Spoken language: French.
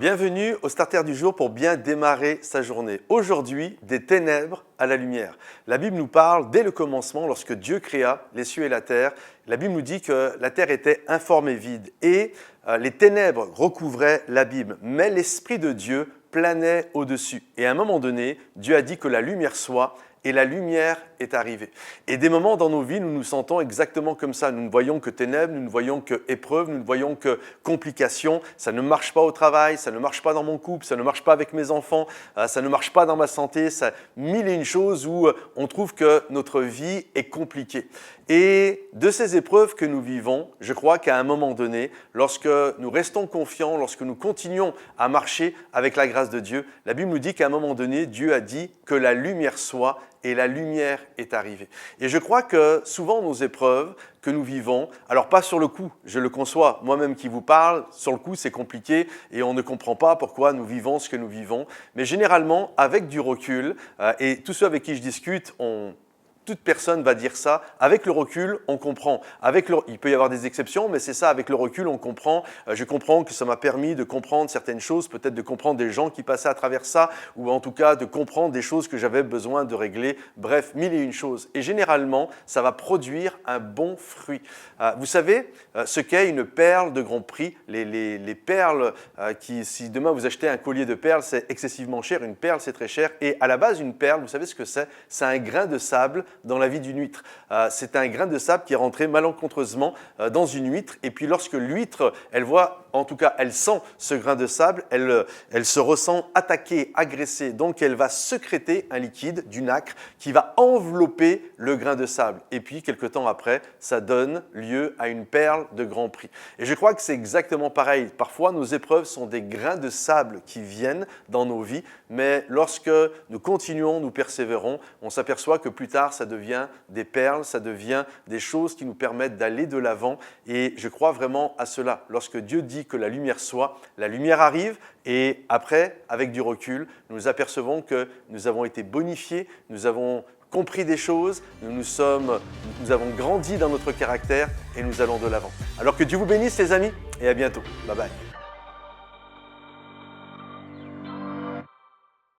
Bienvenue au Starter du jour pour bien démarrer sa journée. Aujourd'hui, des ténèbres à la lumière. La Bible nous parle dès le commencement, lorsque Dieu créa les cieux et la terre. La Bible nous dit que la terre était informe et vide et les ténèbres recouvraient l'abîme, mais l'Esprit de Dieu planait au-dessus. Et à un moment donné, Dieu a dit que la lumière soit. Et la lumière est arrivée. Et des moments dans nos vies, nous nous sentons exactement comme ça. Nous ne voyons que ténèbres, nous ne voyons que épreuves, nous ne voyons que complications. Ça ne marche pas au travail, ça ne marche pas dans mon couple, ça ne marche pas avec mes enfants, ça ne marche pas dans ma santé. Ça, mille et une choses où on trouve que notre vie est compliquée. Et de ces épreuves que nous vivons, je crois qu'à un moment donné, lorsque nous restons confiants, lorsque nous continuons à marcher avec la grâce de Dieu, la Bible nous dit qu'à un moment donné, Dieu a dit que la lumière soit et la lumière est arrivée. Et je crois que souvent nos épreuves que nous vivons, alors pas sur le coup, je le conçois, moi-même qui vous parle, sur le coup c'est compliqué et on ne comprend pas pourquoi nous vivons ce que nous vivons, mais généralement avec du recul, et tous ceux avec qui je discute, toute personne va dire ça. Avec le recul, on comprend. Il peut y avoir des exceptions, mais c'est ça, avec le recul, on comprend. Je comprends que ça m'a permis de comprendre certaines choses, peut-être de comprendre des gens qui passaient à travers ça, ou en tout cas de comprendre des choses que j'avais besoin de régler. Bref, mille et une choses. Et généralement, ça va produire un bon fruit. Vous savez ce qu'est une perle de grand prix. Les perles, si demain vous achetez un collier de perles, c'est excessivement cher. Une perle, c'est très cher. Et à la base, une perle, vous savez ce que c'est? C'est un grain de sable dans la vie d'une huître. C'est un grain de sable qui est rentré malencontreusement dans une huître. Et puis lorsque l'huître, elle voit, en tout cas, elle sent ce grain de sable, elle se ressent attaquée, agressée. Donc elle va sécréter un liquide, du nacre, qui va envelopper le grain de sable. Et puis, quelque temps après, ça donne lieu à une perle de grand prix. Et je crois que c'est exactement pareil. Parfois, nos épreuves sont des grains de sable qui viennent dans nos vies, mais lorsque nous continuons, nous persévérons, on s'aperçoit que plus tard, ça devient des perles, ça devient des choses qui nous permettent d'aller de l'avant. Et je crois vraiment à cela. Lorsque Dieu dit que la lumière soit, la lumière arrive et après, avec du recul, nous apercevons que nous avons été bonifiés, nous avons compris des choses, nous avons grandi dans notre caractère et nous allons de l'avant. Alors que Dieu vous bénisse les amis et à bientôt. Bye bye.